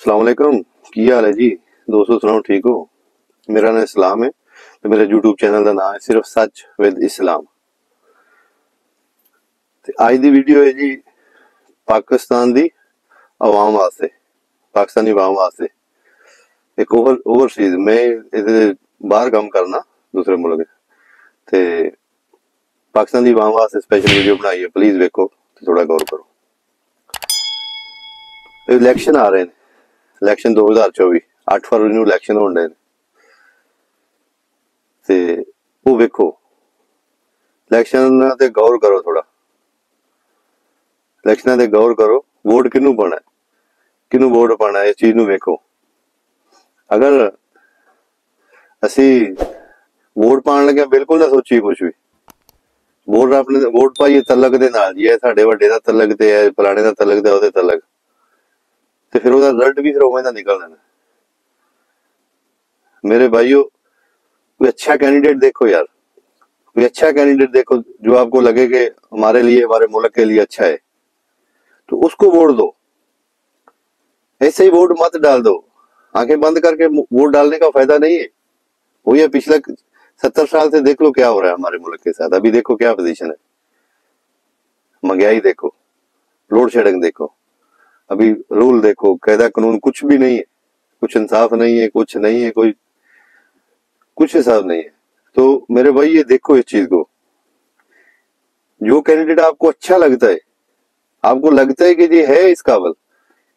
अस्सलाम वालेकुम, की हाल है जी दोस्तों? सुनाओ ठीक हो? मेरा नाम इस्लाम है ਤੇ ਮੇਰੇ YouTube ਚੈਨਲ ਦਾ ਨਾਮ ਹੈ ਸਿਰਫ ਸੱਚ ਵਿਦ ਇਸਲਾਮ। ਤੇ ਅੱਜ ਦੀ ਵੀਡੀਓ ਹੈ ਜੀ ਪਾਕਿਸਤਾਨ ਦੀ ਆਵਾਮ ਵਾਸਤੇ, ਪਾਕਿਸਤਾਨੀ ਆਵਾਮ ਵਾਸਤੇ ਇੱਕ ਓਵਰਸੀਜ਼ ਮੈਂ ਇਹਦੇ ਬਾਹਰ ਕੰਮ ਕਰਨਾ ਦੂਸਰੇ ਮੁਲਕ ਤੇ ਪਾਕਿਸਤਾਨ ਦੀ ਆਵਾਮ ਵਾਸਤੇ ਸਪੈਸ਼ਲ ਵੀਡੀਓ ਬਣਾਈ ਹੈ। ਪਲੀਜ਼ ਵੇਖੋ ਤੇ ਥੋੜਾ ਗੌਰ ਕਰੋ। ਇਲੈਕਸ਼ਨ ਆ ਰਹੇ ਨੇ, ਇਲੈਕਸ਼ਨ 2024 8 ਫਰਵਰੀ ਨੂੰ ਇਲੈਕਸ਼ਨ ਹੋਣ ਦੇ ਨੇ ਤੇ ਉਹ ਵੇਖੋ ਇਲੈਕਸ਼ਨ ਤੇ ਗੌਰ ਕਰੋ, ਥੋੜਾ ਇਲੈਕਸ਼ਨਾਂ ਤੇ ਗੌਰ ਕਰੋ। ਵੋਟ ਕਿਹਨੂੰ ਪਾਣਾ, ਕਿਹਨੂੰ ਵੋਟ ਪਾਣਾ, ਇਸ ਚੀਜ਼ ਨੂੰ ਵੇਖੋ। ਅਗਰ ਅਸੀਂ ਵੋਟ ਪਾਣ ਲੱਗਿਆ ਬਿਲਕੁਲ ਨਾ ਸੋਚੀਏ ਕੁਛ ਵੀ, ਵੋਟ ਆਪਣੇ ਵੋਟ ਪਾਈਏ ਤਲਕ ਦੇ ਨਾਲ ਜੀ, ਇਹ ਸਾਡੇ ਵੱਡੇ ਦਾ ਤਲਕ ਤੇ ਹੈ, ਪੁਰਾਣੇ ਦਾ ਤਲਕ ਤੇ ਉਹਦੇ ਤਲਕ, ਤੇ ਫਿਰ ਉਹਦਾ ਰਿਜ਼ਲਟ ਵੀ ਫਿਰ ਉਵੇਂ ਦਾ ਨਿਕਲਣਾ। मेरे भाइयों, कोई अच्छा कैंडिडेट देखो यार, कोई अच्छा कैंडिडेट देखो जो आपको लगे कि हमारे लिए, हमारे मुल्क के लिए अच्छा है, तो उसको वोट दो। ऐसे ही वोट मत डाल दो, आंखें बंद करके वोट डालने का फायदा नहीं है। वो ये पिछले 70 साल से देख लो क्या हो रहा है हमारे मुल्क के साथ। अभी देखो क्या पोजीशन है, महंगाई देखो, लोड शेडिंग देखो, अभी रूल देखो, कायदा कानून कुछ भी नहीं है, कुछ इंसाफ नहीं है, कुछ नहीं है, कोई कुछ हिसाब नहीं है। तो मेरे भाई ये देखो इस चीज को, जो कैंडिडेट आपको अच्छा लगता है, आपको लगता है कि ये है इस काबिल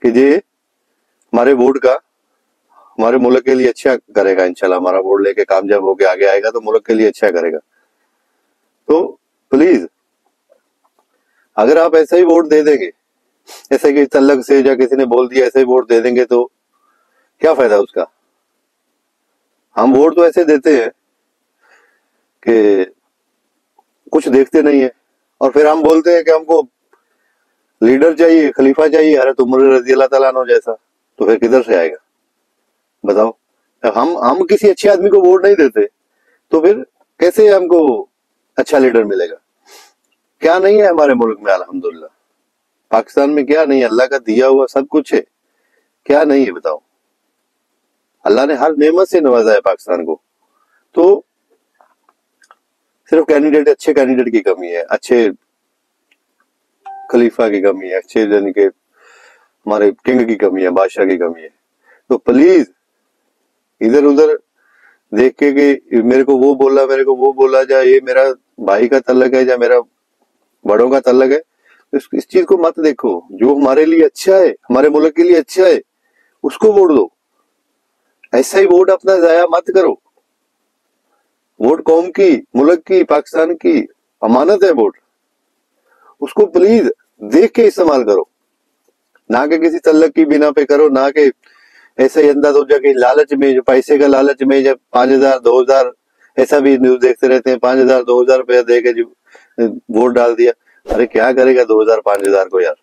कि ये हमारे वोट का, हमारे मुल्क के लिए अच्छा करेगा, इंशाल्लाह हमारा वोट लेके कामयाब होके आगे आएगा तो मुल्क के लिए अच्छा करेगा, तो प्लीज अगर आप ऐसा ही वोट दे देंगे, ऐसे कि तल्लक से या किसी ने बोल दिया ऐसे ही वोट दे देंगे, तो क्या फायदा उसका। हम वोट तो ऐसे देते हैं कि कुछ देखते नहीं है, और फिर हम बोलते हैं कि हमको लीडर चाहिए, खलीफा चाहिए, हज़रत उमर रजी अल्लाह तआला अन्हु जैसा, तो फिर किधर से आएगा बताओ। हम किसी अच्छे आदमी को वोट नहीं देते तो फिर कैसे हमको अच्छा लीडर मिलेगा। क्या नहीं है हमारे मुल्क में, अल्हम्दुलिल्लाह पाकिस्तान में क्या नहीं है, अल्लाह का दिया हुआ सब कुछ है, क्या नहीं है बताओ। अल्लाह ने हर नेमत से नवाजा है पाकिस्तान को, तो सिर्फ कैंडिडेट, अच्छे कैंडिडेट की कमी है, अच्छे खलीफा की कमी है, अच्छे यानी कि हमारे किंग की कमी है, बादशाह की कमी है। तो प्लीज इधर उधर देख के कि मेरे को वो बोला, मेरे को वो बोला, या ये मेरा भाई का तल्लक है या मेरा बड़ों का तल्लक है, तो इस चीज को मत देखो। जो हमारे लिए अच्छा है, हमारे मुल्क के लिए अच्छा है, उसको वोट दो। ऐसा ही वोट अपना जाया मत करो। वोट कौम की, मुल्क की, पाकिस्तान की अमानत है वोट, उसको प्लीज देख के इस्तेमाल करो, ना कि किसी तल्लक की बिना पे करो, ना कि ऐसे ही अंदाज हो जाए कि लालच में, जो पैसे का लालच में, जब 5000 2000 ऐसा भी न्यूज देखते रहते हैं, 5000 2000 रुपया दे के वोट डाल दिया। अरे क्या करेगा 2000 5000 को यार,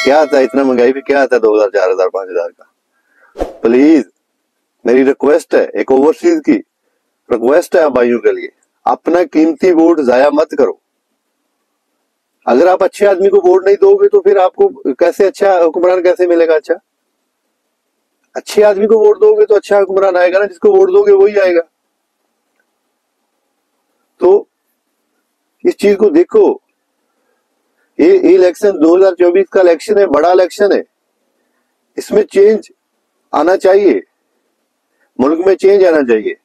क्या आता है, इतना महंगाई भी क्या आता है 2000 4000 5000 का। प्लीज मेरी रिक्वेस्ट है, एक ओवरसीज की रिक्वेस्ट है आप भाइयों के लिए, अपना कीमती वोट जाया मत करो। अगर आप अच्छे आदमी को वोट नहीं दोगे तो फिर आपको कैसे अच्छा हुक्मरान कैसे मिलेगा। अच्छा अच्छे आदमी को वोट दोगे तो अच्छा हुक्मरान आएगा ना, जिसको वोट दोगे वही आएगा। तो इस चीज को देखो, ये इलेक्शन 2024 का इलेक्शन है, बड़ा इलेक्शन है, इसमें चेंज आना चाहिए, मुल्क में चेंज आना चाहिए।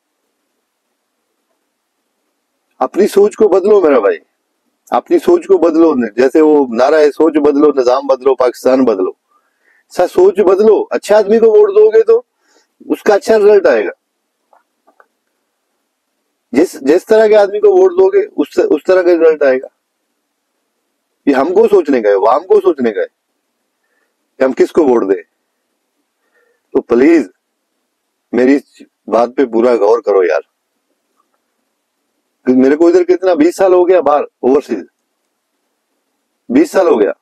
अपनी सोच को बदलो मेरा भाई, अपनी सोच को बदलो। जैसे वो नारा है, सोच बदलो निजाम बदलो पाकिस्तान बदलो। सर सोच बदलो, अच्छा आदमी को वोट दोगे तो उसका अच्छा रिजल्ट आएगा। जिस तरह के आदमी को वोट दोगे उस तरह का रिजल्ट आएगा। ये हमको सोचने का है, वो हमको सोचने का है कि हम किसको वोट दें। तो प्लीज मेरी इस बात पे पूरा गौर करो यार। मेरे को इधर कितना 20 साल हो गया बाहर ओवरसीज, 20 साल हो गया।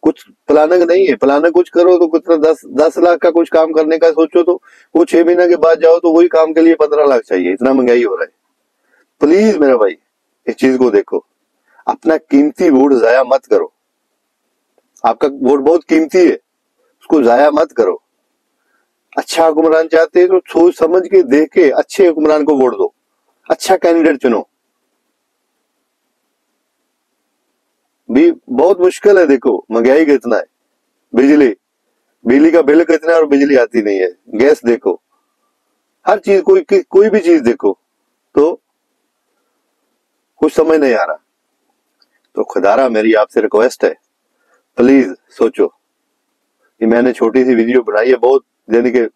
कुछ प्लानिंग नहीं है, प्लानिंग कुछ करो तो कितना 10 लाख का कुछ काम करने का सोचो तो वो 6 महीने के बाद जाओ तो वही काम के लिए 15 लाख चाहिए, इतना महंगाई हो रहा है। प्लीज मेरा भाई इस चीज को देखो, अपना कीमती वोट जाया मत करो। आपका वोट बहुत कीमती है, उसको जाया मत करो। अच्छा हुक्मरान चाहते हो तो सोच समझ के देख के अच्छे हुक्मरान को वोट दो, अच्छा कैंडिडेट चुनो। भी बहुत मुश्किल है, देखो महंगाई कितना है, बिजली का बिल कितना है और बिजली आती नहीं है, गैस देखो, हर चीज कोई भी चीज देखो तो कुछ समझ नहीं आ रहा। तो खुदारा मेरी आपसे रिक्वेस्ट है, प्लीज सोचो कि मैंने छोटी सी वीडियो बनाई है, बहुत यानी कि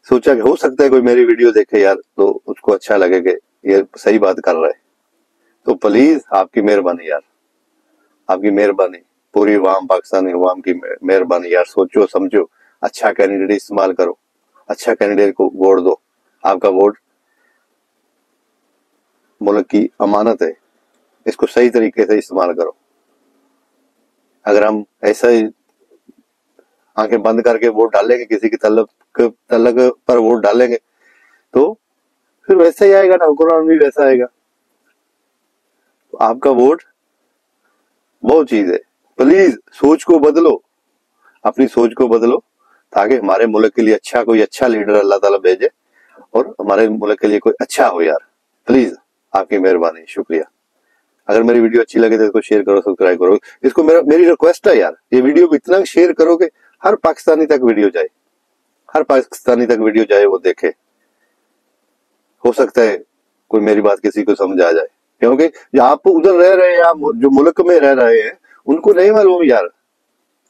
सोचा कि हो सकता है कोई मेरी वीडियो देखे यार तो उसको अच्छा लगे कि ये सही बात कर रहा है। तो प्लीज आपकी मेहरबानी यार, आपकी मेहरबानी, पूरी अवाम, पाकिस्तानी अवाम की मेहरबानी यार, सोचो समझो, अच्छा कैंडिडेट इस्तेमाल करो, अच्छा कैंडिडेट को वोट दो। आपका वोट मुल्क की अमानत है, इसको सही तरीके से इस्तेमाल करो। अगर हम ऐसा ही आंखें बंद करके वोट डालेंगे, किसी की तलब पर वोट डालेंगे तो फिर वैसा ही आएगा ना, हुक्मरान भी वैसा आएगा। तो आपका वोट बहुत चीज है, प्लीज सोच को बदलो, अपनी सोच को बदलो, ताकि हमारे मुल्क के लिए अच्छा कोई अच्छा लीडर अल्लाह ताला भेजे और हमारे मुल्क के लिए कोई अच्छा हो यार। प्लीज आपकी मेहरबानी, शुक्रिया। अगर मेरी वीडियो अच्छी लगे तो इसको शेयर करो, सब्सक्राइब करो। इसको मेरी रिक्वेस्ट है यार, ये वीडियो को इतना शेयर करो कि हर पाकिस्तानी तक वीडियो जाए, हर पाकिस्तानी तक वीडियो जाए, वो देखे। हो सकता है कोई मेरी बात किसी को समझ आ जाए, क्योंकि जो आप उधर रह रहे हैं, आप जो मुल्क में रह रहे हैं, उनको नहीं मालूम यार,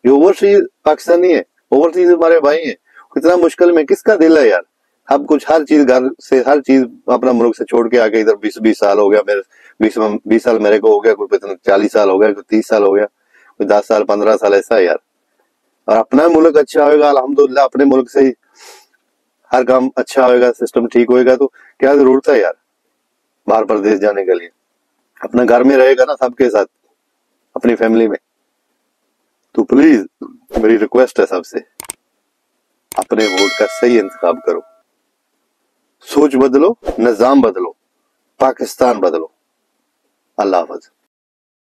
जो ओवरसीज पाकिस्तानी है, ओवरसीज हमारे भाई हैं, कितना मुश्किल में, किसका दिल है यार। हम कुछ हर चीज घर से, हर चीज अपना मुल्क से छोड़ के आके इधर 20 साल हो गया मेरे, 20 साल मेरे को हो गया, कोई 40 साल हो गया, कोई 30 साल हो गया, कोई 10 साल 15 साल, ऐसा है यार। और अपना मुल्क अच्छा होगा अल्हम्दुलिल्लाह, अपने मुल्क से ही हर काम अच्छा होगा, सिस्टम ठीक होएगा, तो क्या जरूरत है यार बाहर प्रदेश जाने के लिए। अपना घर में रहेगा ना सबके साथ, अपनी फैमिली में। तो प्लीज मेरी रिक्वेस्ट है सबसे, अपने वोट का सही इंतखाब करो, सोच बदलो, निजाम बदलो, पाकिस्तान बदलो। अल्लाह हाफ़िज़।